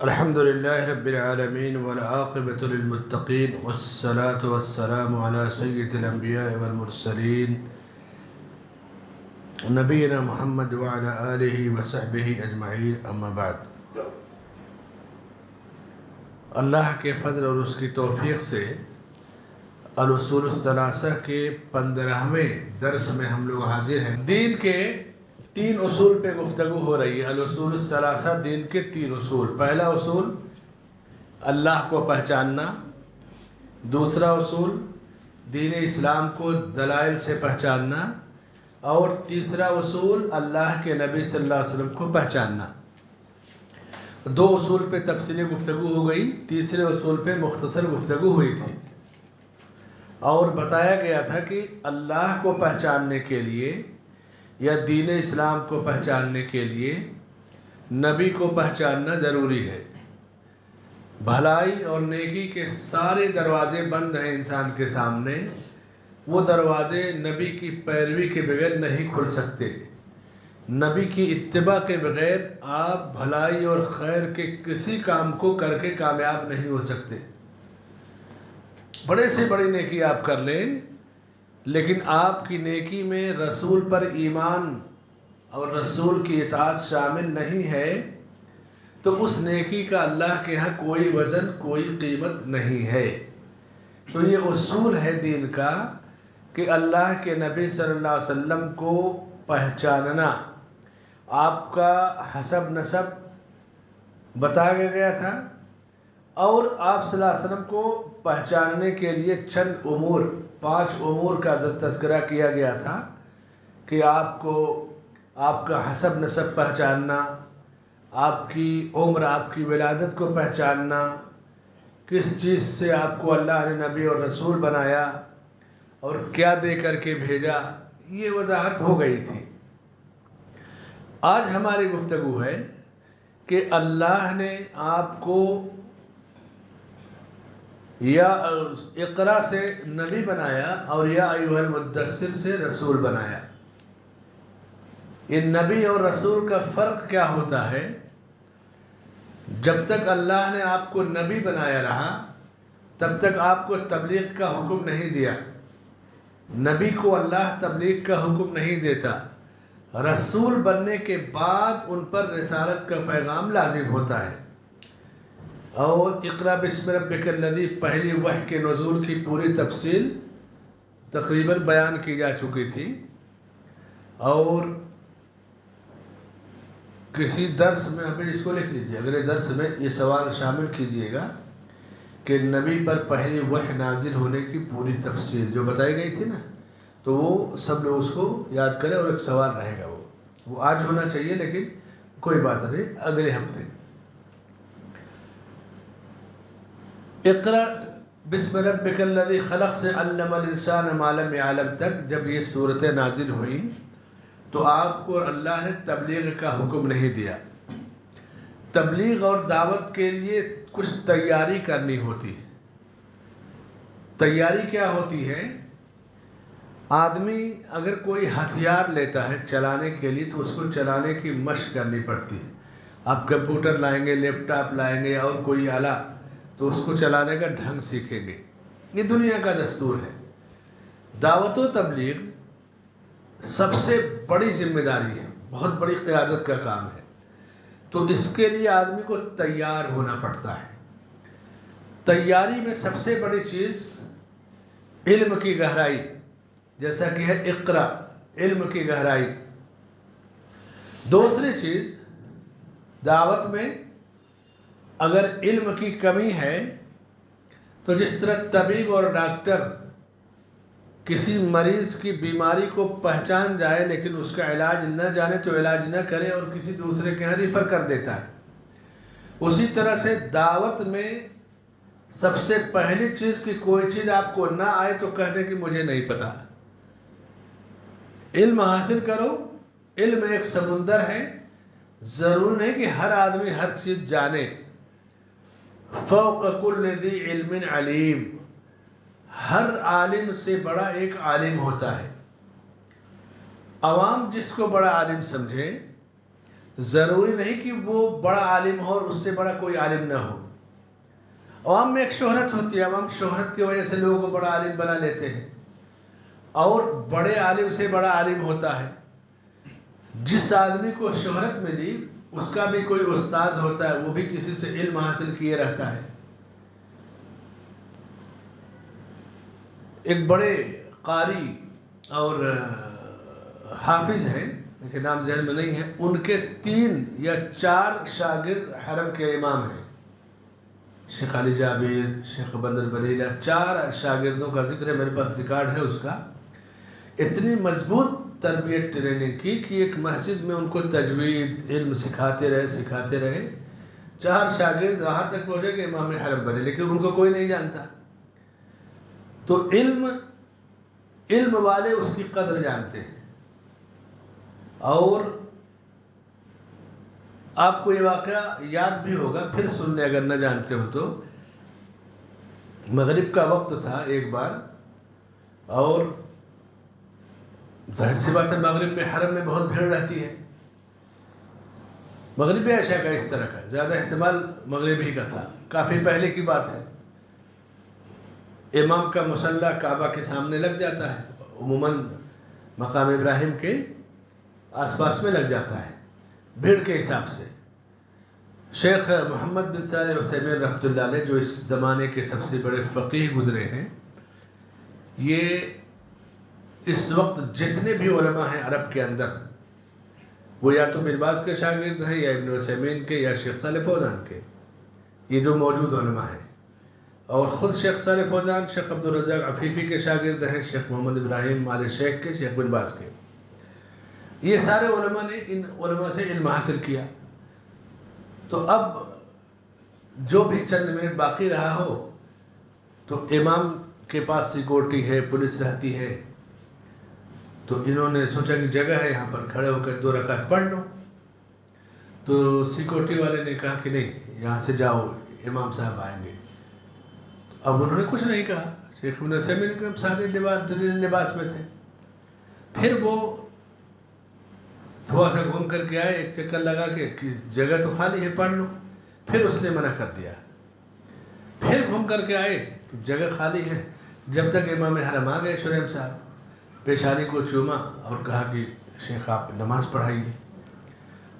الحمد لله رب العالمين والعاقبة للمتقين والصلاة والسلام على سيد الأنبياء والمرسلين نبينا محمد وعلى آله وصحبه أجمعين أما بعد اللہ کے فضل اور اس کی توفیق سے الاصول الثلاثہ کے 15ویں درس میں ہم لوگ حاضر ہیں۔ دین کے 3 اصول پہ گفتگو ہو رہی ہے۔ الاصول الثلاثہ دین کے 3 اصول۔ پہلا اصول اللہ کو پہچاننا، دوسرا اصول دین اسلام کو دلائل سے پہچاننا، اور تیسرا اصول اللہ کے نبی صلی اللہ علیہ وسلم کو پہچاننا۔ 2 اصول پہ تفصیلی گفتگو ہو گئی، تیسرے اصول پہ مختصر گفتگو ہوئی تھی، اور بتایا گیا تھا کہ اللہ کو پہچاننے کے لیے یا دین اسلام کو پہچاننے کے لیے نبی کو پہچاننا ضروری ہے۔ بھلائی اور نیکی کے سارے دروازے بند ہیں انسان کے سامنے، وہ دروازے نبی کی پیروی کے بغیر نہیں کھل سکتے۔ نبی کی اتباع کے بغیر آپ بھلائی اور خیر کے کسی کام کو کر کے کامیاب نہیں ہو سکتے۔ بڑے سے بڑی نیکی آپ کر لیں، لیکن آپ کی نیکی میں رسول پر ایمان اور رسول کی اطاعت شامل نہیں ہے تو اس نیکی کا اللہ کے ہاں کوئی وزن، کوئی قیمت نہیں ہے۔ تو یہ اصول ہے دین کا کہ اللہ کے نبی صلی اللہ علیہ وسلم کو پہچاننا۔ آپ کا حسب نسب بتایا گیا تھا، اور آپ صلی اللہ علیہ وسلم کو پہچاننے کے لیے چند امور، 5 امور کا تذکرہ کیا گیا تھا کہ آپ کو آپ کا حسب نسب پہچاننا، آپ کی عمر، آپ کی ولادت کو پہچاننا، کس چیز سے آپ کو اللہ نے نبی اور رسول بنایا اور کیا دے کر کے بھیجا، یہ وضاحت ہو گئی تھی۔ آج ہماری گفتگو ہے کہ اللہ نے آپ کو یا اقرا سے نبی بنایا اور یا ایھا المدثر سے رسول بنایا۔ یہ نبی اور رسول کا فرق کیا ہوتا ہے؟ جب تک اللہ نے آپ کو نبی بنایا رہا تب تک آپ کو تبلیغ کا حکم نہیں دیا۔ نبی کو اللہ تبلیغ کا حکم نہیں دیتا۔ رسول بننے کے بعد ان پر رسالت کا پیغام لازم ہوتا ہے۔ اور اقرأ بسم ربک الذی پہلی وحی کے نزول کی پوری تفصیل تقریباً بیان کی جا چکی تھی، اور کسی درس میں ہمیں اس کو لکھ لیجیے، اگلے درس میں یہ سوال شامل کیجیے گا کہ نبی پر پہلی وحی نازل ہونے کی پوری تفصیل جو بتائی گئی تھی نا، تو وہ سب لوگ اس کو یاد کریں، اور ایک سوال رہے گا وہ آج ہونا چاہیے، لیکن کوئی بات نہیں، اگلے ہفتے۔ اقرأ بسم ربک الذی خلق سے علم الانسان ما لم یعلم تک جب یہ صورتیں نازل ہوئی تو آپ کو اللہ نے تبلیغ کا حکم نہیں دیا۔ تبلیغ اور دعوت کے لیے کچھ تیاری کرنی ہوتی ہے۔ تیاری کیا ہوتی ہے؟ آدمی اگر کوئی ہتھیار لیتا ہے چلانے کے لیے تو اس کو چلانے کی مشق کرنی پڑتی ہے۔ آپ کمپیوٹر لائیں گے، لیپ ٹاپ لائیں گے اور کوئی آلہ، تو اس کو چلانے کا ڈھنگ سیکھیں گے۔ یہ دنیا کا دستور ہے۔ دعوت و تبلیغ سب سے بڑی ذمہ داری ہے، بہت بڑی قیادت کا کام ہے، تو اس کے لیے آدمی کو تیار ہونا پڑتا ہے۔ تیاری میں سب سے بڑی چیز علم کی گہرائی، جیسا کہ ہے اقرا، علم کی گہرائی۔ دوسری چیز دعوت میں اگر علم کی کمی ہے تو جس طرح طبیب اور ڈاکٹر کسی مریض کی بیماری کو پہچان جائے لیکن اس کا علاج نہ جانے تو علاج نہ کرے اور کسی دوسرے کے یہاں ریفر کر دیتا ہے، اسی طرح سے دعوت میں سب سے پہلی چیز کہ کوئی چیز آپ کو نہ آئے تو کہہ دیں کہ مجھے نہیں پتا۔ علم حاصل کرو، علم ایک سمندر ہے، ضرور نہیں کہ ہر آدمی ہر چیز جانے۔ فوق کل ذی علم علیم، ہر عالم سے بڑا ایک عالم ہوتا ہے۔ عوام جس کو بڑا عالم سمجھے ضروری نہیں کہ وہ بڑا عالم ہو اور اس سے بڑا کوئی عالم نہ ہو. عوام میں ایک شہرت ہوتی ہے، عوام شہرت کی وجہ سے لوگوں کو بڑا عالم بنا لیتے ہیں، اور بڑے عالم سے بڑا عالم ہوتا ہے. جس آدمی کو شہرت ملی اس کا بھی کوئی استاذ ہوتا ہے، وہ بھی کسی سے علم حاصل کیے رہتا ہے. ایک بڑے قاری اور حافظ ہیں، لیکن نام ذہن میں نہیں ہے، ان کے 3 یا 4 شاگرد حرم کے امام ہیں. شیخ علی جابر، شیخ بندر بلیلہ، 4 شاگردوں کا ذکر ہے، میرے پاس ریکارڈ ہے اس کا. اتنی مضبوط تربیت ٹریننگ کی کہ ایک مسجد میں ان کو تجوید علم سکھاتے رہے. 4 شاگرد وہاں تک پہنچے کہ امام حرم بنے، لیکن ان کو کوئی نہیں جانتا. تو علم والے اس کی قدر جانتے ہیں. اور آپ کو یہ واقعہ یاد بھی ہوگا، پھر سن لیں اگر نہ جانتے ہو تو. مغرب کا وقت تھا ایک بار، اور ظاہر سی بات ہے مغرب میں حرم میں بہت بھیڑ رہتی ہے. مغربی عشاء کا اس طرح کا زیادہ احتمال مغربی کا تھا، کافی پہلے کی بات ہے. امام کا مصلی کعبہ کے سامنے لگ جاتا ہے، عموماً مقام ابراہیم کے آس پاس میں لگ جاتا ہے بھیڑ کے حساب سے. شیخ محمد بن صالح عثیمین رحمۃ اللہ علیہ، جو اس زمانے کے سب سے بڑے فقیہ گزرے ہیں، یہ اس وقت جتنے بھی علماء ہیں عرب کے اندر، وہ یا تو بن باز کے شاگرد ہیں، یا ابن عثیمین کے، یا شیخ صالح فوزان کے، یہ جو موجود علماء ہیں. اور خود شیخ صالح فوزان شیخ عبدالرزاق عفیفی کے شاگرد ہیں، شیخ محمد ابراہیم آل شیخ کے، شیخ بن باز کے. یہ سارے علماء نے ان علماء سے علم حاصل کیا. تو اب جو بھی چند منٹ باقی رہا ہو تو امام کے پاس سیکورٹی ہے، پولیس رہتی ہے، تو انہوں نے سوچا کہ جگہ ہے یہاں پر کھڑے ہو کر 2 رکعت پڑھ لو. تو سیکورٹی والے نے کہا کہ نہیں، یہاں سے جاؤ، امام صاحب آئیں گے. اب انہوں نے کچھ نہیں کہا. شیخ ابن عثیمین کے سادے لباس میں تھے. پھر وہ تھوڑا سا گھوم کر کے آئے، ایک چکر لگا کہ جگہ تو خالی ہے، پڑھ لو. پھر اس نے منع کر دیا. پھر گھوم کر کے آئے تو جگہ خالی ہے. جب تک امام حرم آ گئے شریف صاحب، پیشانی کو چوما اور کہا کہ شیخ آپ نماز پڑھائیے.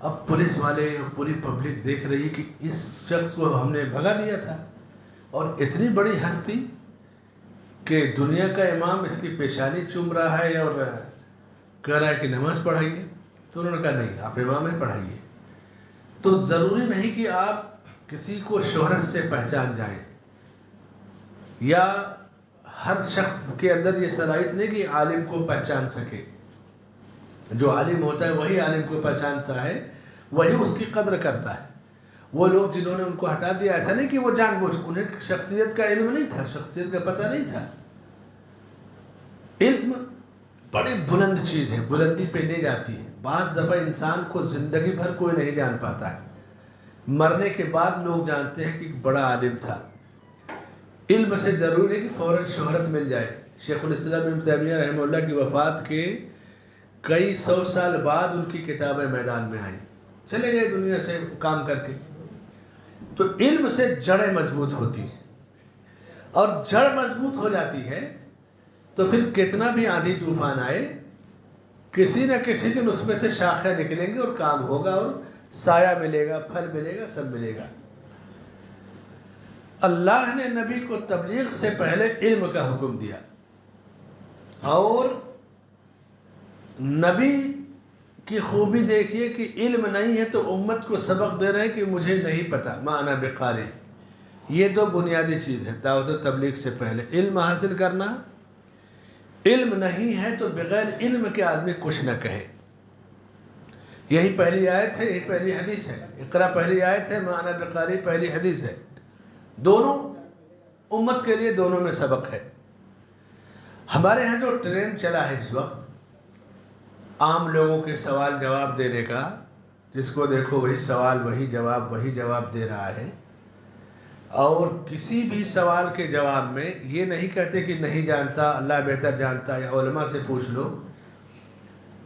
اب پولیس والے اور پوری پبلک دیکھ رہی ہے کہ اس شخص کو ہم نے بھگا دیا تھا، اور اتنی بڑی ہستی کہ دنیا کا امام اس کی پیشانی چوم رہا ہے اور کہہ رہا ہے کہ نماز پڑھائیے. تو انہوں نے کہا نہیں، آپ امام ہیں، پڑھائیے. تو ضروری نہیں کہ آپ کسی کو شہرت سے پہچان جائیں، یا ہر شخص کے اندر یہ صلاحیت نہیں کہ عالم کو پہچان سکے. جو عالم ہوتا ہے وہی عالم کو پہچانتا ہے، وہی اس کی قدر کرتا ہے. وہ لوگ جنہوں نے ان کو ہٹا دیا، ایسا نہیں کہ وہ جان بوجھ، انہیں شخصیت کا علم نہیں تھا، شخصیت کا پتہ نہیں تھا. علم بڑی بلند چیز ہے، بلندی پہ لے جاتی ہے. بعض دفعہ انسان کو زندگی بھر کوئی نہیں جان پاتا ہے، مرنے کے بعد لوگ جانتے ہیں کہ ایک بڑا عالم تھا. علم سے ضروری ہے کہ فوراً شہرت مل جائے. شیخ الاسلام ابن تیمیہ رحمہ اللہ کی وفات کے کئی 100 سال بعد ان کی کتابیں میدان میں آئیں، چلے گئے دنیا سے کام کر کے. تو علم سے جڑیں مضبوط ہوتی ہیں، اور جڑ مضبوط ہو جاتی ہے تو پھر کتنا بھی آندھی طوفان آئے، کسی نہ کسی دن اس میں سے شاخیں نکلیں گی اور کام ہوگا، اور سایہ ملے گا، پھل ملے گا، سب ملے گا. اللہ نے نبی کو تبلیغ سے پہلے علم کا حکم دیا، اور نبی کی خوبی دیکھیے کہ علم نہیں ہے تو امت کو سبق دے رہے ہیں کہ مجھے نہیں پتا، ما انا بقاری. یہ 2 بنیادی چیز ہے دعوت و تبلیغ سے پہلے، علم حاصل کرنا. علم نہیں ہے تو بغیر علم کے آدمی کچھ نہ کہے. یہی پہلی آیت ہے، یہی پہلی حدیث ہے. اقرا پہلی آیت ہے، ما انا بقاری پہلی حدیث ہے. دونوں امت کے لیے، دونوں میں سبق ہے. ہمارے ہاں جو ٹرینڈ چلا ہے اس وقت عام لوگوں کے سوال جواب دینے کا، جس کو دیکھو وہی سوال وہی جواب دے رہا ہے. اور کسی بھی سوال کے جواب میں یہ نہیں کہتے کہ نہیں جانتا، اللہ بہتر جانتا، یا علماء سے پوچھ لو.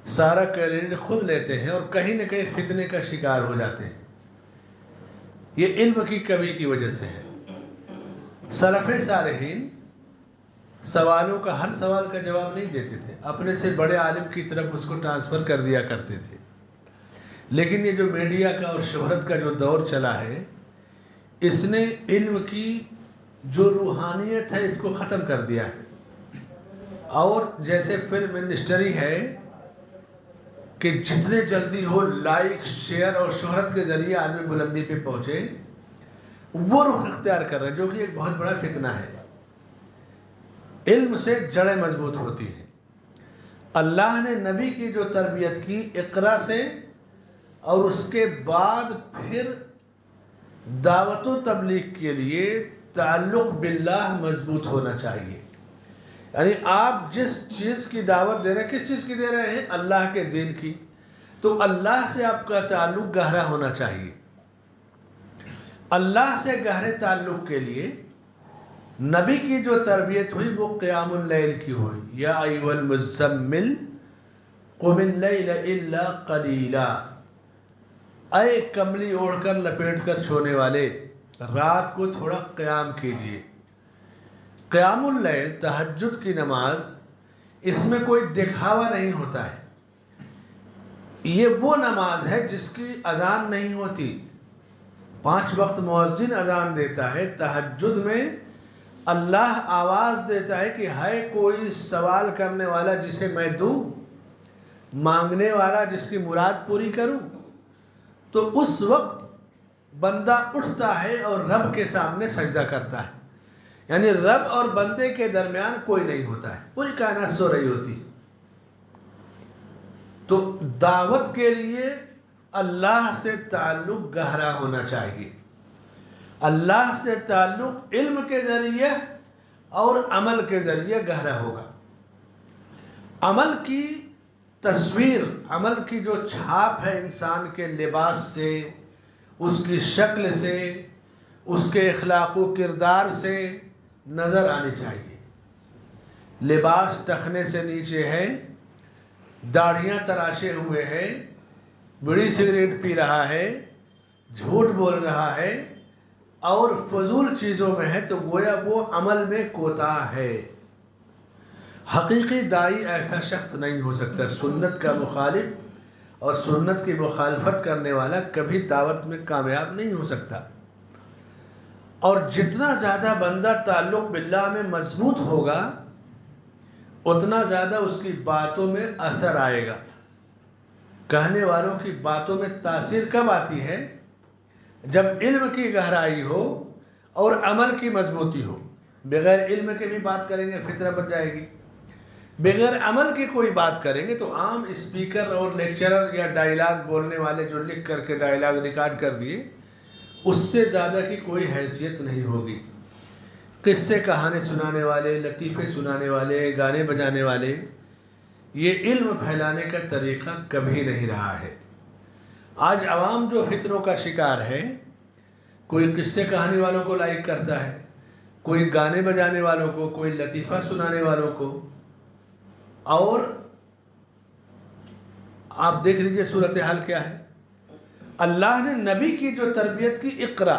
سارا کریڈٹ خود لیتے ہیں اور کہیں نہ کہیں فتنے کا شکار ہو جاتے ہیں۔ یہ علم کی کمی کی وجہ سے ہے۔ سلف صالحین سوالوں کا ہر سوال کا جواب نہیں دیتے تھے، اپنے سے بڑے عالم کی طرف اس کو ٹرانسفر کر دیا کرتے تھے۔ لیکن یہ جو میڈیا کا اور شہرت کا جو دور چلا ہے، اس نے علم کی جو روحانیت ہے اس کو ختم کر دیا ہے۔ اور جیسے فلم انڈسٹری ہے کہ جتنے جلدی ہو لائک، شیئر اور شہرت کے ذریعے آدمی بلندی پہ پہنچے، وہ رخ اختیار کر رہا ہے، جو کہ ایک بہت بڑا فتنہ ہے۔ علم سے جڑیں مضبوط ہوتی ہیں۔ اللہ نے نبی کی جو تربیت کی اقرا سے، اور اس کے بعد پھر دعوت و تبلیغ کے لیے تعلق باللہ مضبوط ہونا چاہیے۔ یعنی آپ جس چیز کی دعوت دے رہے ہیں، کس چیز کی دے رہے ہیں؟ اللہ کے دین کی، تو اللہ سے آپ کا تعلق گہرا ہونا چاہیے۔ اللہ سے گہرے تعلق کے لیے نبی کی جو تربیت ہوئی وہ قیام اللیل کی ہوئی۔ یا ایھا المزمل قم اللیل الا قلیلا، اے کملی اوڑھ کر لپیٹ کر سونے والے، رات کو تھوڑا قیام کیجئے۔ قیام اللیل، تہجد کی نماز، اس میں کوئی دکھاوا نہیں ہوتا ہے۔ یہ وہ نماز ہے جس کی اذان نہیں ہوتی۔ 5 وقت مؤذن اذان دیتا ہے، تہجد میں اللہ آواز دیتا ہے کہ ہے کوئی سوال کرنے والا جسے میں دوں، مانگنے والا جس کی مراد پوری کروں۔ تو اس وقت بندہ اٹھتا ہے اور رب کے سامنے سجدہ کرتا ہے، یعنی رب اور بندے کے درمیان کوئی نہیں ہوتا ہے، پوری کائنات سو رہی ہوتی ہے۔ تو دعوت کے لیے اللہ سے تعلق گہرا ہونا چاہیے۔ اللہ سے تعلق علم کے ذریعے اور عمل کے ذریعے گہرا ہوگا۔ عمل کی تصویر، عمل کی جو چھاپ ہے انسان کے لباس سے، اس کی شکل سے، اس کے اخلاق و کردار سے نظر آنی چاہیے۔ لباس ٹخنے سے نیچے ہے، داڑھیاں تراشے ہوئے ہے، بڑی سگریٹ پی رہا ہے، جھوٹ بول رہا ہے اور فضول چیزوں میں ہے، تو گویا وہ عمل میں کوتاہ ہے۔ حقیقی داعی ایسا شخص نہیں ہو سکتا۔ سنت کا مخالف اور سنت کی مخالفت کرنے والا کبھی دعوت میں کامیاب نہیں ہو سکتا۔ اور جتنا زیادہ بندہ تعلق باللہ میں مضبوط ہوگا، اتنا زیادہ اس کی باتوں میں اثر آئے گا۔ کہنے والوں کی باتوں میں تاثیر کب آتی ہے؟ جب علم کی گہرائی ہو اور عمل کی مضبوطی ہو۔ بغیر علم کے بھی بات کریں گے فتنہ بن جائے گی، بغیر عمل کی کوئی بات کریں گے تو عام اسپیکر اور لیکچرر یا ڈائیلاگ بولنے والے جو لکھ کر کے ڈائیلاگ ریکارڈ کر دیے، اس سے زیادہ کی کوئی حیثیت نہیں ہوگی۔ قصے کہانے سنانے والے، لطیفے سنانے والے، گانے بجانے والے، یہ علم پھیلانے کا طریقہ کبھی نہیں رہا ہے۔ آج عوام جو فتنوں کا شکار ہے، کوئی قصے کہانی والوں کو لائک کرتا ہے، کوئی گانے بجانے والوں کو، کوئی لطیفہ سنانے والوں کو، اور آپ دیکھ لیجئے صورتحال کیا ہے۔ اللہ نے نبی کی جو تربیت کی اقرا،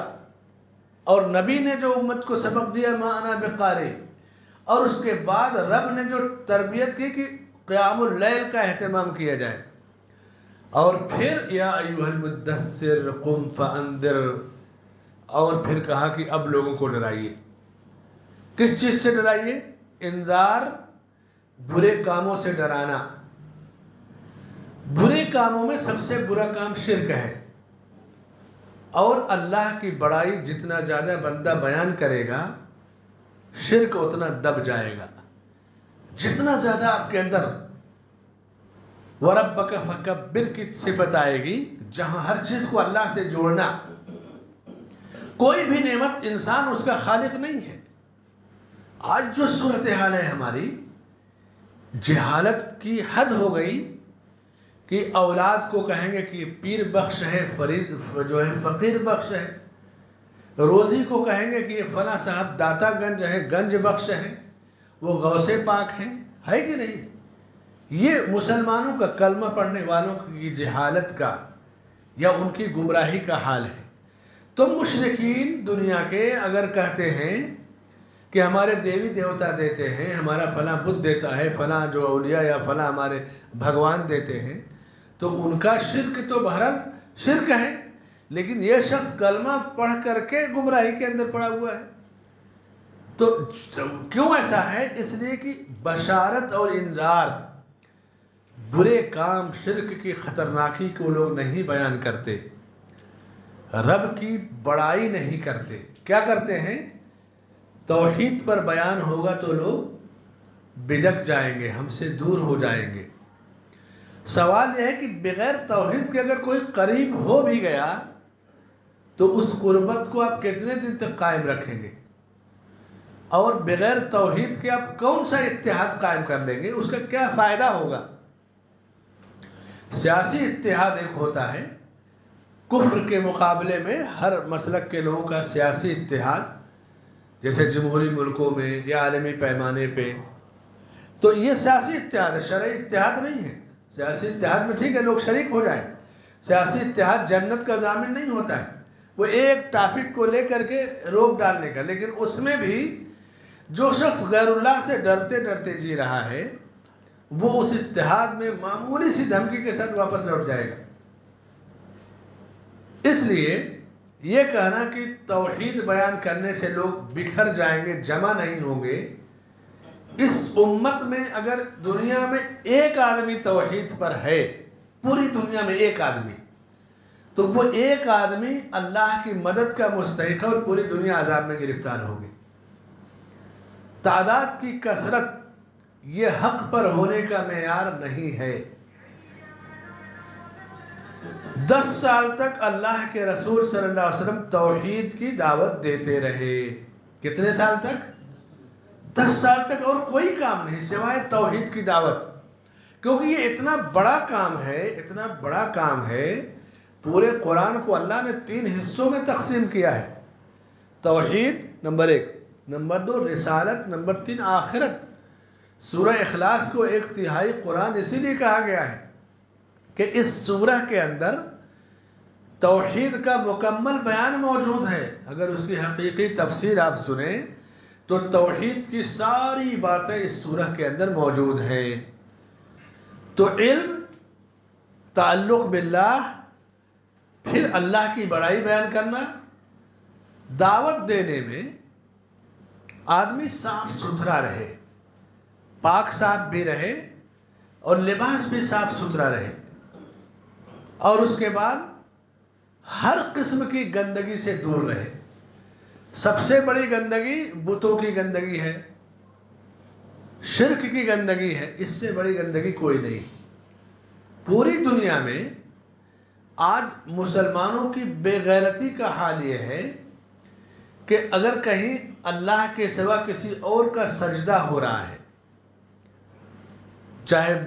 اور نبی نے جو امت کو سبق دیا ما انا بقاری، اور اس کے بعد رب نے جو تربیت کی کہ قیام اللیل کا اہتمام کیا جائے، اور پھر یا ایھا المدثر قم فانذر، اور پھر کہا کہ اب لوگوں کو ڈرائیے۔ کس چیز سے ڈرائیے؟ انذار، برے کاموں سے ڈرانا۔ برے کاموں میں سب سے برا کام شرک ہے، اور اللہ کی بڑائی جتنا زیادہ بندہ بیان کرے گا، شرک اتنا دب جائے گا۔ جتنا زیادہ آپ کے اندر وَرَبَّكَ فَكَبِّرْ کی صفت آئے گی، جہاں ہر چیز کو اللہ سے جوڑنا، کوئی بھی نعمت انسان اس کا خالق نہیں ہے۔ آج جو صورتحال ہے ہماری، جہالت کی حد ہو گئی کہ اولاد کو کہیں گے کہ پیر بخش ہے، جو ہے فقیر بخش ہے، روزی کو کہیں گے کہ یہ فلاں صاحب داتا گنج ہے، گنج بخش ہے، وہ غوث پاک ہیں، ہے کہ نہیں؟ یہ مسلمانوں کا کلمہ پڑھنے والوں کی جہالت کا یا ان کی گمراہی کا حال ہے۔ تو مشرکین دنیا کے اگر کہتے ہیں کہ ہمارے دیوی دیوتا دیتے ہیں، ہمارا فلاں بت دیتا ہے، فلاں جو اولیاء یا فلاں ہمارے بھگوان دیتے ہیں، تو ان کا شرک تو بہرحال شرک ہے، لیکن یہ شخص کلمہ پڑھ کر کے گمراہی کے اندر پڑا ہوا ہے۔ تو کیوں ایسا ہے؟ اس لیے کہ بشارت اور انذار، برے کام، شرک کی خطرناکی کو لوگ نہیں بیان کرتے، رب کی بڑائی نہیں کرتے۔ کیا کرتے ہیں؟ توحید پر بیان ہوگا تو لوگ بدک جائیں گے، ہم سے دور ہو جائیں گے۔ سوال یہ ہے کہ بغیر توحید کے اگر کوئی قریب ہو بھی گیا تو اس قربت کو آپ کتنے دن تک قائم رکھیں گے؟ اور بغیر توحید کے آپ کون سا اتحاد قائم کر لیں گے؟ اس کا کیا فائدہ ہوگا؟ سیاسی اتحاد ایک ہوتا ہے، کفر کے مقابلے میں ہر مسلک کے لوگوں کا سیاسی اتحاد، جیسے جمہوری ملکوں میں یا عالمی پیمانے پہ، تو یہ سیاسی اتحاد ہے، شرعی اتحاد نہیں ہے۔ سیاسی اتحاد میں ٹھیک ہے لوگ شریک ہو جائیں، سیاسی اتحاد جنت کا ضامن نہیں ہوتا ہے، وہ ایک ٹاپک کو لے کر کے روک ڈالنے کا، لیکن اس میں بھی جو شخص غیر اللہ سے ڈرتے ڈرتے جی رہا ہے وہ اس اتحاد میں معمولی سی دھمکی کے ساتھ واپس لوٹ جائے گا۔ اس لیے یہ کہنا کہ توحید بیان کرنے سے لوگ بکھر جائیں گے، جمع نہیں ہوں گے، اس امت میں اگر دنیا میں ایک آدمی توحید پر ہے، پوری دنیا میں ایک آدمی، تو وہ ایک آدمی اللہ کی مدد کا مستحق ہے اور پوری دنیا عذاب میں گرفتار ہوگی۔ تعداد کی کثرت یہ حق پر ہونے کا معیار نہیں ہے۔ 10 سال تک اللہ کے رسول صلی اللہ علیہ وسلم توحید کی دعوت دیتے رہے۔ کتنے سال تک؟ 10 سال تک، اور کوئی کام نہیں سوائے توحید کی دعوت، کیونکہ یہ اتنا بڑا کام ہے، اتنا بڑا کام ہے۔ پورے قرآن کو اللہ نے 3 حصوں میں تقسیم کیا ہے، توحید نمبر 1، نمبر 2 رسالت، نمبر 3 آخرت۔ سورہ اخلاص کو 1/3 قرآن اسی لیے کہا گیا ہے کہ اس سورہ کے اندر توحید کا مکمل بیان موجود ہے۔ اگر اس کی حقیقی تفسیر آپ سنیں تو توحید کی ساری باتیں اس سورہ کے اندر موجود ہیں۔ تو علم، تعلق باللہ، پھر اللہ کی بڑائی بیان کرنا، دعوت دینے میں آدمی صاف ستھرا رہے، پاک صاف بھی رہے اور لباس بھی صاف ستھرا رہے، اور اس کے بعد ہر قسم کی گندگی سے دور رہے۔ سب سے بڑی گندگی بتوں کی گندگی ہے، شرک کی گندگی ہے، اس سے بڑی گندگی کوئی نہیں۔ پوری دنیا میں آج مسلمانوں کی بے غیرتی کا حال یہ ہے کہ اگر کہیں اللہ کے سوا کسی اور کا سجدہ ہو رہا ہے، چاہے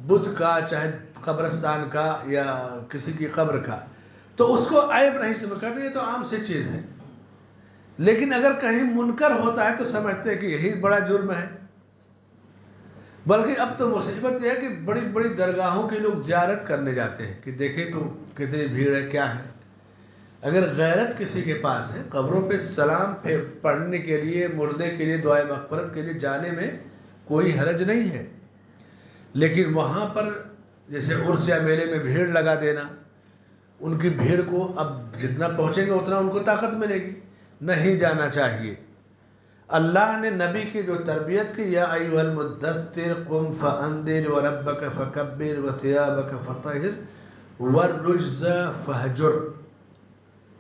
بت کا، چاہے قبرستان کا یا کسی کی قبر کا، تو اس کو عیب نہیں سمجھتے، یہ تو عام سی چیز ہے۔ لیکن اگر کہیں منکر ہوتا ہے تو سمجھتے ہیں کہ یہی بڑا جرم ہے۔ بلکہ اب تو مصیبت یہ ہے کہ بڑی بڑی درگاہوں کے لوگ زیارت کرنے جاتے ہیں کہ دیکھیں تو کتنی بھیڑ ہے، کیا ہے۔ اگر غیرت کسی کے پاس ہے، قبروں پہ سلام پڑھنے کے لیے، مردے کے لیے دعائے مغفرت کے لیے جانے میں کوئی حرج نہیں ہے، لیکن وہاں پر جیسے عرس یا میلے میں بھیڑ لگا دینا، ان کی بھیڑ کو اب جتنا پہنچیں گے اتنا ان کو طاقت ملے گی، نہیں جانا چاہیے۔ اللہ نے نبی کی جو تربیت کی، یا ایھا المدثر قم فانذر وربک فکبر وثیابک فطہر والرجز فہجر،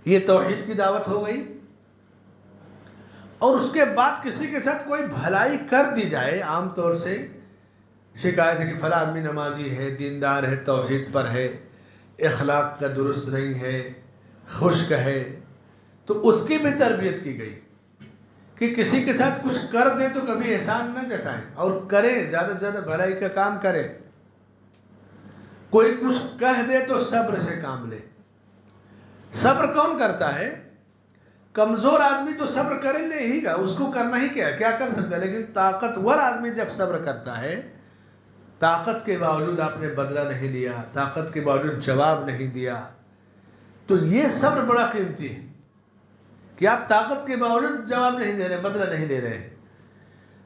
یہ توحید کی دعوت ہو گئی۔ اور اس کے بعد کسی کے ساتھ کوئی بھلائی کر دی جائے، عام طور سے شکایت ہے کہ فلاں آدمی نمازی ہے، دیندار ہے، توحید پر ہے، اخلاق کا درست نہیں ہے، خشک ہے، تو اس کی بھی تربیت کی گئی کہ کسی کے ساتھ کچھ کر دیں تو کبھی احسان نہ جتائیں، اور کریں زیادہ سے زیادہ بھلائی کا کام کریں۔ کوئی کچھ کہہ دے تو صبر سے کام لے۔ صبر کون کرتا ہے؟ کمزور آدمی تو صبر کرے لے ہی گا، اس کو کرنا ہی کیا کر سکتا ہے، لیکن طاقتور آدمی جب صبر کرتا ہے طاقت کے باوجود آپ نے بدلہ نہیں لیا، طاقت کے باوجود جواب نہیں دیا، تو یہ صبر بڑا قیمتی ہے کہ آپ طاقت کے باوجود جواب نہیں دے رہے، بدلہ نہیں لے رہے ہیں۔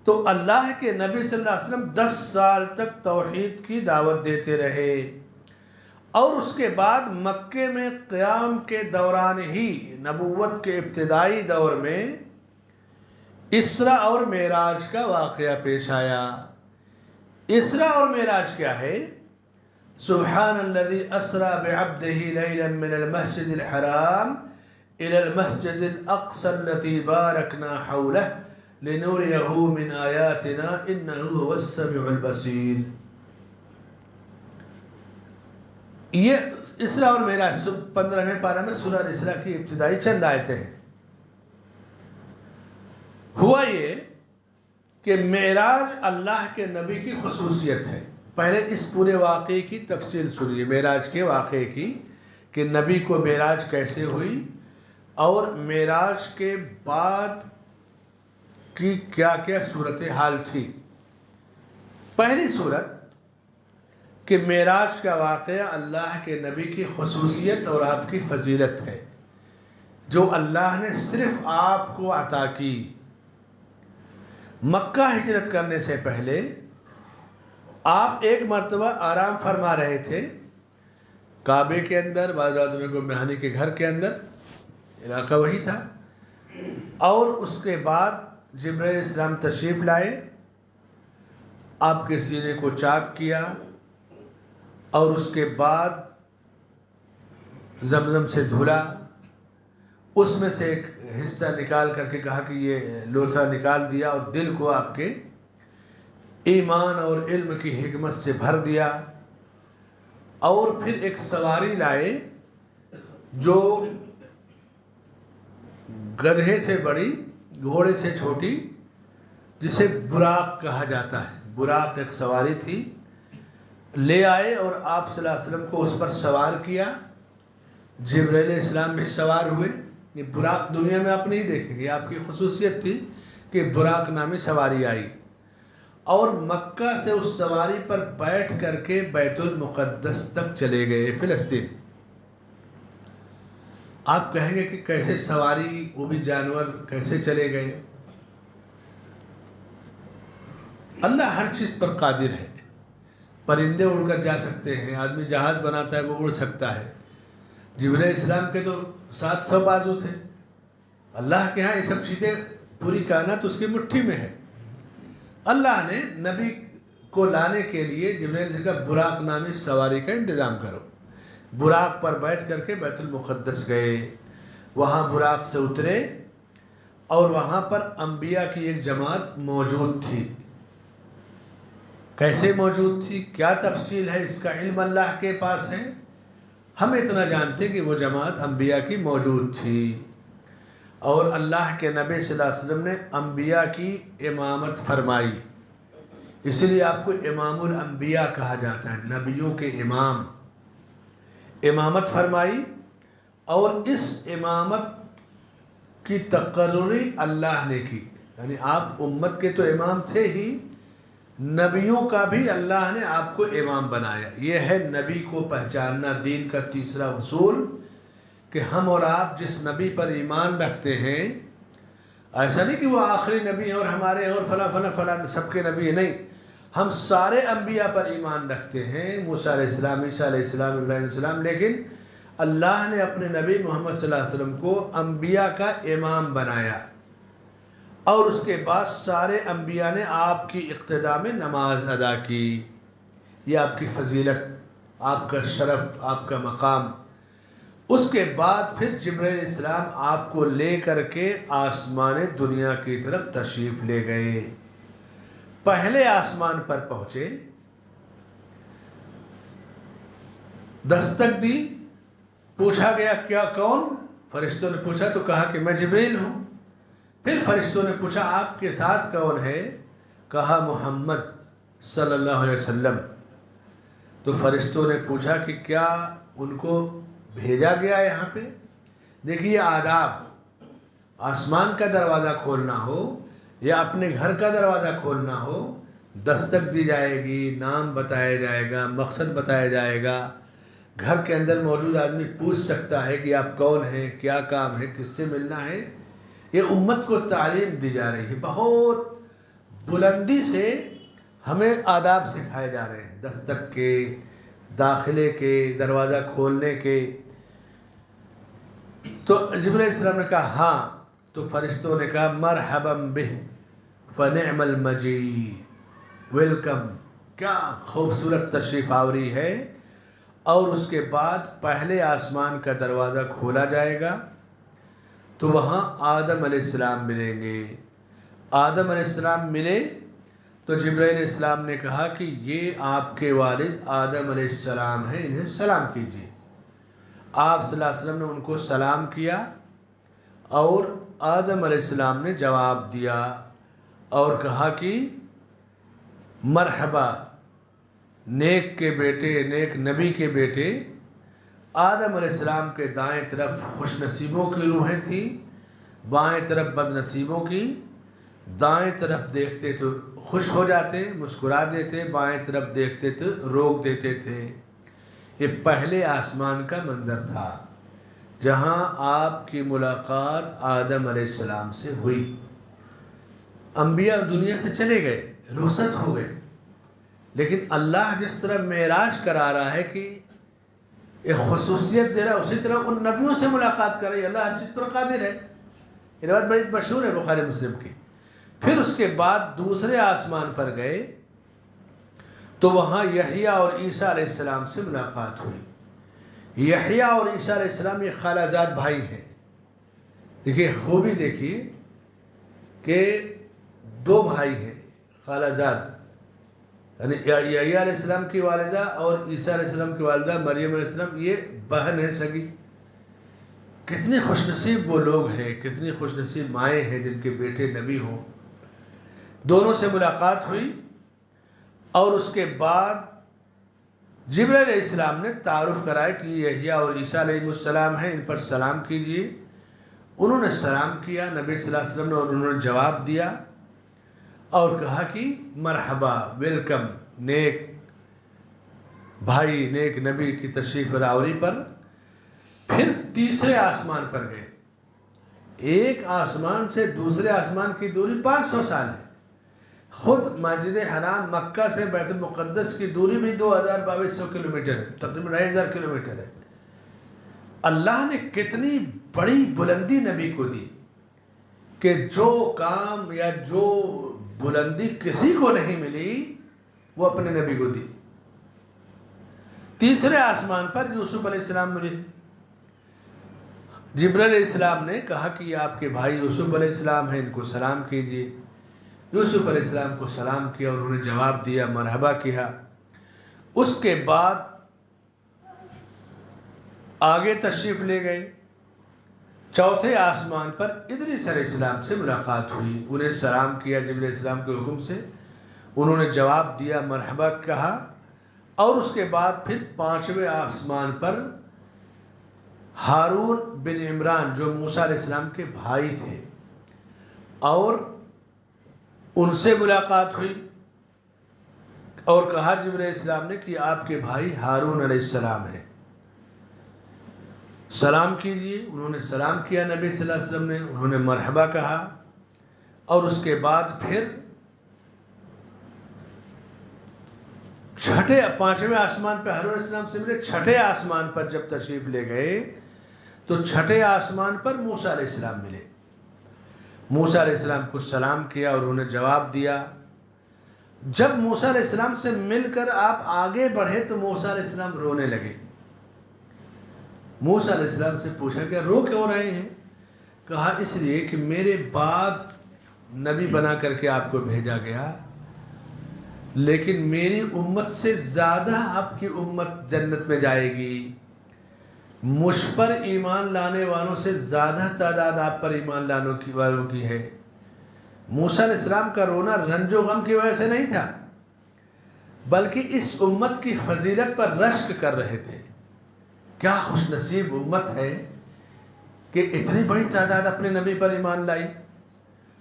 تو اللہ کے نبی صلی اللہ علیہ وسلم 10 سال تک توحید کی دعوت دیتے رہے، اور اس کے بعد مکے میں قیام کے دوران ہی نبوت کے ابتدائی دور میں اسرا اور معراج کا واقعہ پیش آیا۔ اسرا اور معراج کیا ہے؟ سبحان الذي اسرا بعبده ليلا من المسجد الحرام الى المسجد الاقصى الذي باركنا حوله لنريه من آیاتنا انه هو السميع البصیر۔ یہ اسرا اور معراج 15ویں پارہ میں سورہ اسرا کی ابتدائی چند آیتیں ہیں۔ ہوا یہ کہ معراج اللہ کے نبی کی خصوصیت ہے۔ پہلے اس پورے واقعے کی تفصیل سنیے، معراج کے واقعے کی، کہ نبی کو معراج کیسے ہوئی اور معراج کے بعد کی کیا کیا صورتحال تھی۔ پہلی صورت کہ معراج کا واقعہ اللہ کے نبی کی خصوصیت اور آپ کی فضیلت ہے، جو اللہ نے صرف آپ کو عطا کی۔ مکہ ہجرت کرنے سے پہلے آپ ایک مرتبہ آرام فرما رہے تھے کعبے کے اندر، بعض رات میں کو مہانی کے گھر کے اندر، علاقہ وہی تھا، اور اس کے بعد جبرائیل السلام تشریف لائے، آپ کے سینے کو چاک کیا، اور اس کے بعد زمزم سے دھلا، اس میں سے ایک حصہ نکال کر کے کہا کہ یہ لوتھا نکال دیا، اور دل کو آپ کے ایمان اور علم کی حکمت سے بھر دیا، اور پھر ایک سواری لائے جو گدھے سے بڑی، گھوڑے سے چھوٹی، جسے براق کہا جاتا ہے، براق ایک سواری تھی، لے آئے اور آپ صلی اللہ علیہ وسلم کو اس پر سوار کیا۔ جبرائیل علیہ السلام بھی سوار ہوئے۔ یہ براق دنیا میں آپ نہیں دیکھیں گے، آپ کی خصوصیت تھی کہ براق نامی سواری آئی، اور مکہ سے اس سواری پر بیٹھ کر کے بیت المقدس تک چلے گئے، فلسطین۔ آپ کہیں گے کہ کیسے سواری، وہ بھی جانور، کیسے چلے گئے؟ اللہ ہر چیز پر قادر ہے۔ پرندے اڑ کر جا سکتے ہیں، آدمی جہاز بناتا ہے وہ اڑ سکتا ہے۔ جبرائیل السلام کے تو 700 بازو تھے۔ اللہ کے ہاں یہ سب چیزیں، پوری کائنات اس کی مٹھی میں ہے۔ اللہ نے نبی کو لانے کے لیے جبرائیل سے کہا براق نامی سواری کا انتظام کرو۔ براق پر بیٹھ کر کے بیت المقدس گئے، وہاں براق سے اترے، اور وہاں پر انبیاء کی ایک جماعت موجود تھی۔ کیسے موجود تھی، کیا تفصیل ہے، اس کا علم اللہ کے پاس ہے۔ ہم اتنا جانتے کہ وہ جماعت انبیاء کی موجود تھی، اور اللہ کے نبی صلی اللہ علیہ وسلم نے انبیاء کی امامت فرمائی، اس لیے آپ کو امام الانبیاء کہا جاتا ہے، نبیوں کے امام۔ امامت فرمائی، اور اس امامت کی تقرری اللہ نے کی، یعنی آپ امت کے تو امام تھے ہی، نبیوں کا بھی اللہ نے آپ کو امام بنایا۔ یہ ہے نبی کو پہچاننا، دین کا تیسرا اصول، کہ ہم اور آپ جس نبی پر ایمان رکھتے ہیں، ایسا نہیں کہ وہ آخری نبی ہیں اور ہمارے اور فلاں فلاں فلاں سب کے نبی ہیں، نہیں، ہم سارے انبیاء پر ایمان رکھتے ہیں، موسیٰ علیہ السلام، عیسیٰ علیہ السلام، ابراہیم علیہ السلام، لیکن اللہ نے اپنے نبی محمد صلی اللہ علیہ وسلم کو انبیاء کا امام بنایا، اور اس کے بعد سارے انبیاء نے آپ کی اقتداء میں نماز ادا کی۔ یہ آپ کی فضیلت، آپ کا شرف، آپ کا مقام۔ اس کے بعد پھر جبرائیل علیہ السلام آپ کو لے کر کے آسمان دنیا کی طرف تشریف لے گئے۔ پہلے آسمان پر پہنچے، دستک دی، پوچھا گیا کیا کون؟ فرشتوں نے پوچھا تو کہا کہ میں جبرائیل ہوں۔ پھر فرشتوں نے پوچھا آپ کے ساتھ کون ہے؟ کہا محمد صلی اللہ علیہ وسلم۔ تو فرشتوں نے پوچھا کہ کیا ان کو بھیجا گیا یہاں پہ؟ دیکھیے آداب، آسمان کا دروازہ کھولنا ہو یا اپنے گھر کا دروازہ کھولنا ہو، دستک دی جائے گی، نام بتایا جائے گا، مقصد بتایا جائے گا، گھر کے اندر موجود آدمی پوچھ سکتا ہے کہ آپ کون ہیں، کیا کام ہے، کس سے ملنا ہے۔ یہ امت کو تعلیم دی جا رہی ہے، بہت بلندی سے ہمیں آداب سکھائے جا رہے ہیں، دستک کے، داخلے کے، دروازہ کھولنے کے۔ تو جبرائیل علیہ السلام نے کہا ہاں، تو فرشتوں نے کہا مرحبا بہ فنعم المجی، ویلکم، کیا خوبصورت تشریف آوری ہے۔ اور اس کے بعد پہلے آسمان کا دروازہ کھولا جائے گا تو وہاں آدم علیہ السلام ملیں گے۔ آدم علیہ السلام ملے تو جبرائیل علیہ السلام نے کہا کہ یہ آپ کے والد آدم علیہ السلام ہیں، انہیں سلام کیجیے۔ آپ صلی اللہ علیہ وسلم نے ان کو سلام کیا اور آدم علیہ السلام نے جواب دیا اور کہا کہ مرحبا، نیک کے بیٹے، نیک نبی کے بیٹے۔ آدم علیہ السلام کے دائیں طرف خوش نصیبوں کی روحیں تھیں، بائیں طرف بد نصیبوں کی۔ دائیں طرف دیکھتے تو خوش ہو جاتے، مسکرا دیتے، بائیں طرف دیکھتے تو روک دیتے تھے۔ یہ پہلے آسمان کا منظر تھا جہاں آپ کی ملاقات آدم علیہ السلام سے ہوئی۔ انبیاء دنیا سے چلے گئے، رخصت ہو گئے، لیکن اللہ جس طرح معراج کرا رہا ہے کہ ایک خصوصیت دے رہا ہے، اسی طرح ان نبیوں سے ملاقات کر رہی ہے۔ اللہ ہر چیز پر قادر ہے، یہ روایت بڑی مشہور ہے بخاری مسلم کی۔ پھر اس کے بعد دوسرے آسمان پر گئے تو وہاں یحییٰ اور عیسیٰ علیہ السلام سے ملاقات ہوئی۔ یحییٰ اور عیسیٰ علیہ السلام یہ خالہ زاد بھائی ہیں۔ دیکھیے خوبی، دیکھیے کہ دو بھائی ہیں خالہ زاد، یعنی یحییٰ علیہ السلام کی والدہ اور عیسیٰ علیہ السلام کی والدہ مریم علیہ السلام، یہ بہن ہے سگی۔ کتنی خوش نصیب وہ لوگ ہیں، کتنی خوش نصیب مائیں ہیں جن کے بیٹے نبی ہوں۔ دونوں سے ملاقات ہوئی اور اس کے بعد جبرائیل علیہ السلام نے تعارف کرائے کہ یحییٰ اور عیسیٰ علیہ السلام ہیں، ان پر سلام کیجئے۔ انہوں نے سلام کیا نبی صلی اللہ علیہ وسلم نے، اور انہوں نے جواب دیا اور کہا کہ مرحبا، ویلکم، نیک بھائی، نیک نبی کی تشریف آوری پر۔ پھر تیسرے آسمان پر گئے۔ ایک آسمان سے دوسرے آسمان کی دوری 500 سال ہے۔ خود مسجد حرام مکہ سے بیت المقدس کی دوری بھی 2200 کلومیٹر ہے، تقریباً 2500 کلومیٹر ہے۔ اللہ نے کتنی بڑی بلندی نبی کو دی کہ جو کام یا جو بلندی کسی کو نہیں ملی وہ اپنے نبی کو دی۔ تیسرے آسمان پر یوسف علیہ السلام ملے۔ جبرائیل علیہ السلام نے کہا کہ یہ آپ کے بھائی یوسف علیہ السلام ہیں، ان کو سلام کیجئے۔ یوسف علیہ السلام کو سلام کیا اور انہوں نے جواب دیا، مرحبا کیا۔ اس کے بعد آگے تشریف لے گئے۔ چوتھے آسمان پر ادریس علیہ السلام سے ملاقات ہوئی، انہیں سلام کیا جبرائیل علیہ السلام کے حکم سے، انہوں نے جواب دیا، مرحبا کہا۔ اور اس کے بعد پھر پانچویں آسمان پر ہارون بن عمران جو موسیٰ علیہ السلام کے بھائی تھے، اور ان سے ملاقات ہوئی اور کہا جبرائیل علیہ السلام نے کہ آپ کے بھائی ہارون علیہ السلام ہیں، سلام کیجئے۔ انہوں نے سلام کیا نبی صلی اللہ علیہ وسلم نے، انہوں نے مرحبا کہا۔ اور اس کے بعد پھر پانچویں آسمان پہ ہارون علیہ السلام سے ملے۔ چھٹے آسمان پر جب تشریف لے گئے تو چھٹے آسمان پر موسیٰ علیہ السلام ملے۔ موسیٰ علیہ السلام کو سلام کیا اور انہوں نے جواب دیا۔ جب موسیٰ علیہ السلام سے مل کر آپ آگے بڑھے تو موسیٰ علیہ السلام رونے لگے۔ موسیٰ علیہ السلام سے پوچھا کہ رو کیوں رہے ہیں؟ کہا اس لیے کہ میرے بعد نبی بنا کر کے آپ کو بھیجا گیا، لیکن میری امت سے زیادہ آپ کی امت جنت میں جائے گی، مجھ پر ایمان لانے والوں سے زیادہ تعداد آپ پر ایمان لانے والوں کی ہے۔ موسیٰ علیہ السلام کا رونا رنج و غم کی وجہ سے نہیں تھا، بلکہ اس امت کی فضیلت پر رشک کر رہے تھے۔ کیا خوش نصیب امت ہے کہ اتنی بڑی تعداد اپنے نبی پر ایمان لائی،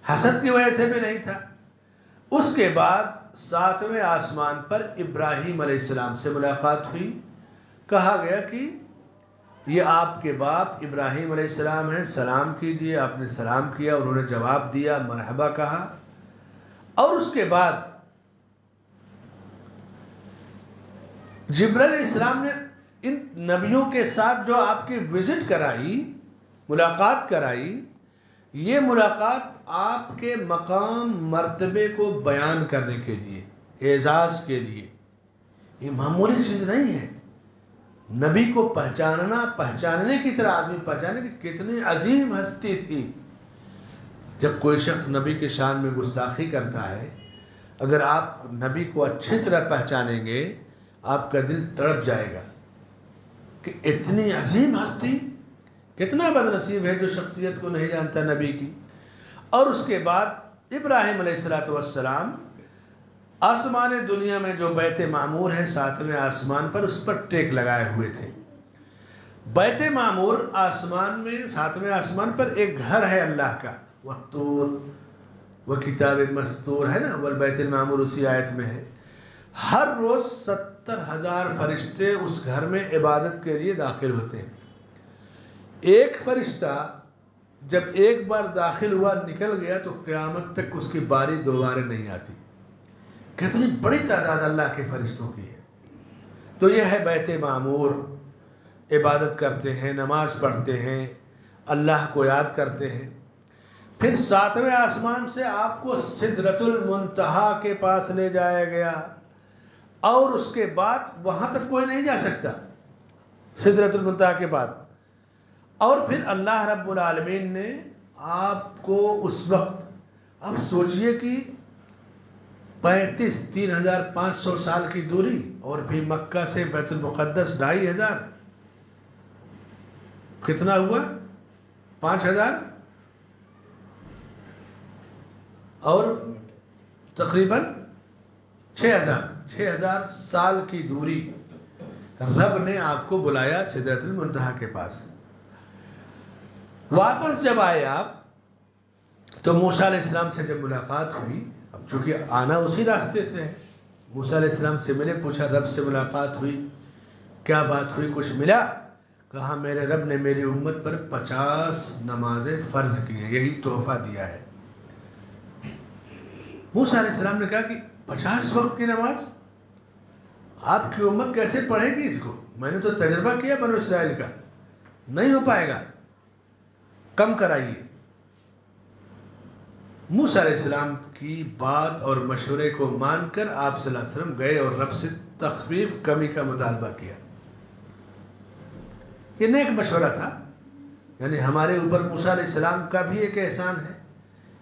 حسد کی وجہ سے بھی نہیں تھا۔ اس کے بعد 7ویں آسمان پر ابراہیم علیہ السلام سے ملاقات ہوئی. کہا گیا کہ یہ آپ کے باپ ابراہیم علیہ السلام ہیں، سلام کیجئے. آپ نے سلام کیا، انہوں نے جواب دیا، مرحبا کہا. اور اس کے بعد جبرائیل علیہ السلام نے ان نبیوں کے ساتھ جو آپ کی وزٹ کرائی، ملاقات کرائی، یہ ملاقات آپ کے مقام مرتبے کو بیان کرنے کے لیے، اعزاز کے لیے. یہ معمولی چیز نہیں ہے. نبی کو پہچاننے کی طرح آدمی پہچانے کہ کتنی عظیم ہستی تھی. جب کوئی شخص نبی کے شان میں گستاخی کرتا ہے، اگر آپ نبی کو اچھی طرح پہچانیں گے، آپ کا دل تڑپ جائے گا کہ اتنی عظیم ہستی. کتنا بدنصیب ہے جو شخصیت کو نہیں جانتا نبی کی. اور اس کے بعد ابراہیم علیہ السلام آسمان دنیا میں جو بیت معمور ہے 7ویں آسمان پر، اس پر ٹیک لگائے ہوئے تھے. بیت معمور آسمان میں 7ویں آسمان پر ایک گھر ہے اللہ کا. والطور وکتاب مستور ہے نا، والبیت المعمور اسی آیت میں ہے. ہر روز 70,000 فرشتے اس گھر میں عبادت کے لیے داخل ہوتے ہیں. ایک فرشتہ جب ایک بار داخل ہوا نکل گیا تو قیامت تک اس کی باری دوبارہ نہیں آتی. کتنی بڑی تعداد اللہ کے فرشتوں کی ہے. تو یہ ہے بیت معمور. عبادت کرتے ہیں، نماز پڑھتے ہیں، اللہ کو یاد کرتے ہیں. پھر 7ویں آسمان سے آپ کو سدرۃ المنتہا کے پاس لے جایا گیا، اور اس کے بعد وہاں تک کوئی نہیں جا سکتا سدرۃ المنتہا کے بعد. اور پھر اللہ رب العالمین نے آپ کو اس وقت، اب سوچئے کہ 3,500 سال کی دوری، اور بھی مکہ سے بیت المقدس 2,500، کتنا ہوا؟ 5,000 اور تقریباً 6,000 سال کی دوری. رب نے آپ کو بلایا سدرۃ المنتہا کے پاس. واپس جب آئے آپ تو موسیٰ علیہ السلام سے جب ملاقات ہوئی، اب چونکہ آنا اسی راستے سے ہے، موسیٰ علیہ السلام سے ملے، پوچھا رب سے ملاقات ہوئی، کیا بات ہوئی، کچھ ملا؟ کہا میرے رب نے میری امت پر 50 نمازیں فرض کی ہیں، یہی تحفہ دیا ہے. موسیٰ علیہ السلام نے کہا کہ 50 وقت کی نماز آپ کی امت کیسے پڑھے گی اس کو؟ میں نے تو تجربہ کیا بنو اسرائیل کا، نہیں ہو پائے گا، کم کرائیے. موسیٰ علیہ السلام کی بات اور مشورے کو مان کر آپ صلی اللہ علیہ وسلم گئے اور رب سے تخفیف کمی کا مطالبہ کیا. یہ نیک مشورہ تھا. یعنی ہمارے اوپر موسیٰ علیہ السلام کا بھی ایک احسان ہے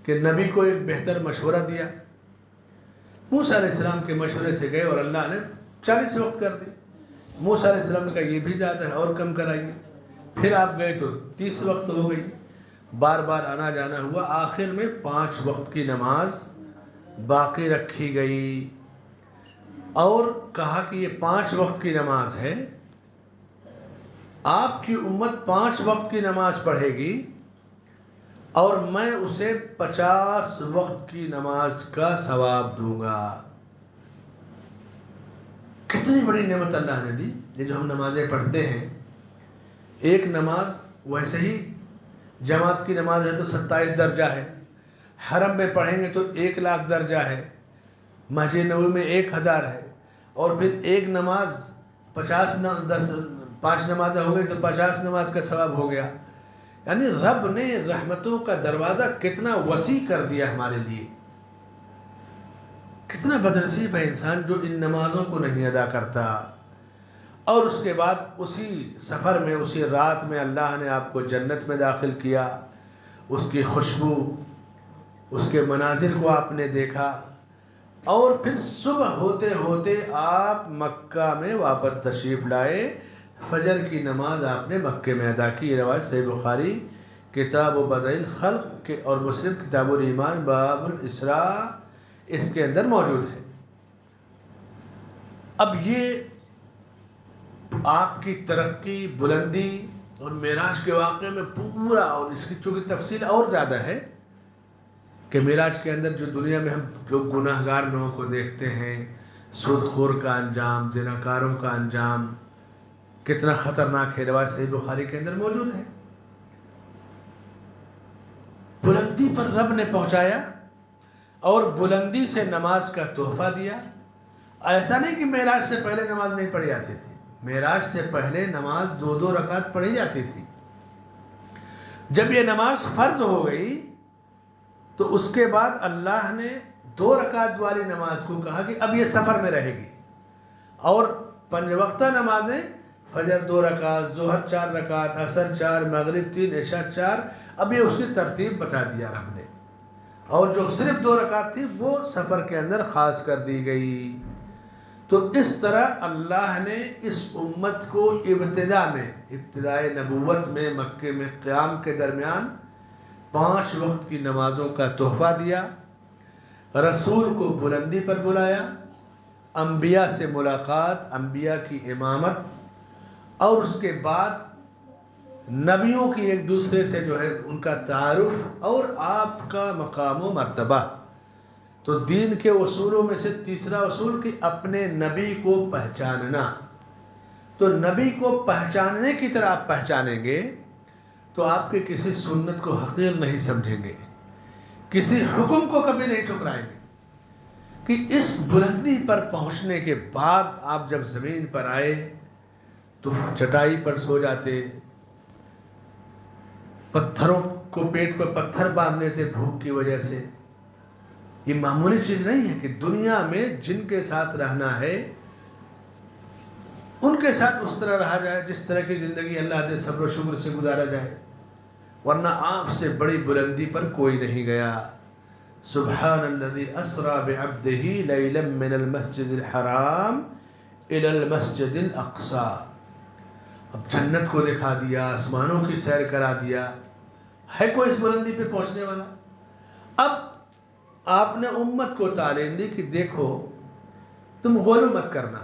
کہ نبی کو ایک بہتر مشورہ دیا. موسیٰ علیہ السلام کے مشورے سے گئے اور اللہ نے 40 وقت کر دی. موسیٰ علیہ السلام نے کہا یہ بھی زیادہ ہے، اور کم کرائیے. پھر آپ گئے تو 30 وقت ہو گئی. بار بار آنا جانا ہوا، آخر میں 5 وقت کی نماز باقی رکھی گئی، اور کہا کہ یہ 5 وقت کی نماز ہے، آپ کی امت 5 وقت کی نماز پڑھے گی اور میں اسے 50 وقت کی نماز کا ثواب دوں گا. کتنی بڑی نعمت اللہ نے دی. یہ جو ہم نمازیں پڑھتے ہیں، ایک نماز ویسے ہی جماعت کی نماز ہے تو 27 درجہ ہے، حرم میں پڑھیں گے تو 1,00,000 درجہ ہے، مسجد نبوی میں 1,000 ہے، اور پھر ایک نماز 5 نمازیں ہو گئی تو 50 نماز کا ثواب ہو گیا. یعنی رب نے رحمتوں کا دروازہ کتنا وسیع کر دیا ہمارے لیے. کتنا بدنصیب ہے انسان جو ان نمازوں کو نہیں ادا کرتا. اور اس کے بعد اسی سفر میں، اسی رات میں اللہ نے آپ کو جنت میں داخل کیا. اس کی خوشبو، اس کے مناظر کو آپ نے دیکھا، اور پھر صبح ہوتے ہوتے آپ مکہ میں واپس تشریف لائے. فجر کی نماز آپ نے مکے میں ادا کی. یہ روایت صحیح بخاری کتاب و بدء الخلق کے اور مسلم کتاب الایمان باب الاسراء اس کے اندر موجود ہے. اب یہ آپ کی ترقی، بلندی اور معراج کے واقعے میں پورا، اور اس کی چونکہ تفصیل اور زیادہ ہے، کہ معراج کے اندر جو دنیا میں ہم جو گناہگار لوگوں کو دیکھتے ہیں، سود خور کا انجام، زناکاروں کا انجام کتنا خطرناک ہے، روایت صحیح بخاری کے اندر موجود ہے۔ بلندی پر رب نے پہنچایا اور بلندی سے نماز کا تحفہ دیا۔ ایسا نہیں کہ معراج سے پہلے نماز نہیں پڑھی جاتی تھی، معراج سے پہلے نماز 2 رکعت پڑھی جاتی تھی۔ جب یہ نماز فرض ہو گئی تو اس کے بعد اللہ نے 2 رکعت والی نماز کو کہا کہ اب یہ سفر میں رہے گی، اور 5 وقتہ نمازیں، فجر 2 رکعت، ظہر 4 رکعت، عصر 4، مغرب 3، عشاء 4، اب یہ اس کی ترتیب بتا دیا رب نے، اور جو صرف 2 رکعت تھی وہ سفر کے اندر خاص کر دی گئی۔ تو اس طرح اللہ نے اس امت کو ابتدائے نبوت میں مکے میں قیام کے درمیان 5 وقت کی نمازوں کا تحفہ دیا، رسول کو بلندی پر بلایا، انبیاء سے ملاقات، انبیاء کی امامت، اور اس کے بعد نبیوں کی ایک دوسرے سے جو ہے ان کا تعارف، اور آپ کا مقام و مرتبہ۔ تو دین کے اصولوں میں سے تیسرا اصول کہ اپنے نبی کو پہچاننا۔ تو نبی کو پہچاننے کی طرح آپ پہچانیں گے تو آپ کے کسی سنت کو حقیر نہیں سمجھیں گے، کسی حکم کو کبھی نہیں ٹھکرائیں گے، کہ اس بلندی پر پہنچنے کے بعد آپ جب زمین پر آئے تو چٹائی پر سو جاتے، پتھروں کو پیٹ پر پتھر باندھ لیتے بھوک کی وجہ سے۔ یہ معمولی چیز نہیں ہے کہ دنیا میں جن کے ساتھ رہنا ہے ان کے ساتھ اس طرح رہا جائے جس طرح کی زندگی اللہ نے صبر و شکر سے گزارا جائے، ورنہ آپ سے بڑی بلندی پر کوئی نہیں گیا۔ سبحان الذی اسری بعبدہ لیلا من المسجد الحرام الى المسجد الاقصی۔ اب جنت کو دکھا دیا، آسمانوں کی سیر کرا دیا، ہے کوئی اس بلندی پہ پہنچنے والا؟ اب آپ نے امت کو تعلیم دی کہ دیکھو تم غلو مت کرنا،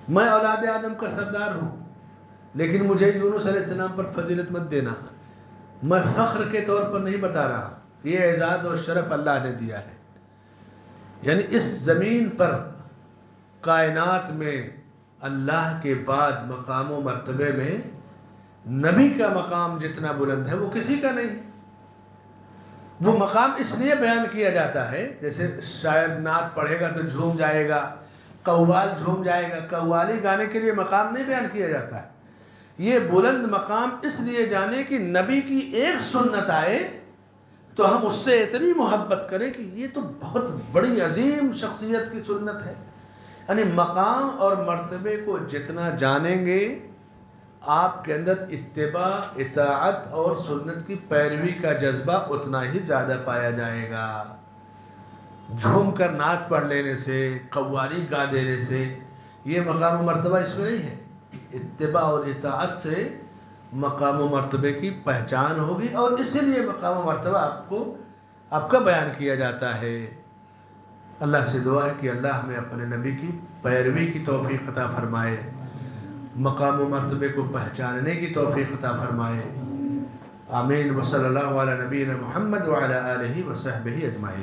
میں اولاد آدم کا سردار ہوں، لیکن مجھے یونس علیہ السلام پر فضیلت مت دینا، میں فخر کے طور پر نہیں بتا رہا، یہ اعزاز اور شرف اللہ نے دیا ہے۔ یعنی اس زمین پر کائنات میں اللہ کے بعد مقام و مرتبے میں نبی کا مقام جتنا بلند ہے وہ کسی کا نہیں ہے۔ وہ مقام اس لیے بیان کیا جاتا ہے، جیسے شاعر نعت پڑھے گا تو جھوم جائے گا، قوال جھوم جائے گا، قوالی گانے کے لیے مقام نہیں بیان کیا جاتا ہے۔ یہ بلند مقام اس لیے جانے کہ نبی کی ایک سنت آئے تو ہم اس سے اتنی محبت کریں کہ یہ تو بہت بڑی عظیم شخصیت کی سنت ہے۔ یعنی مقام اور مرتبے کو جتنا جانیں گے آپ کے اندر اتباع، اطاعت اور سنت کی پیروی کا جذبہ اتنا ہی زیادہ پایا جائے گا۔ جھوم کر نعت پڑھ لینے سے، قوالی گا دینے سے یہ مقام و مرتبہ اس میں نہیں ہے۔ اتباع اور اطاعت سے مقام و مرتبے کی پہچان ہوگی، اور اسی لیے مقام و مرتبہ آپ کا بیان کیا جاتا ہے۔ اللہ سے دعا ہے کہ اللہ ہمیں اپنے نبی کی پیروی کی توفیق عطا فرمائے، مقام و مرتبے کو پہچاننے کی توفیق عطا فرمائے۔ آمین۔ وصلی اللہ علی نبینا محمد وعلی آلہ وصحبہ اجمعین۔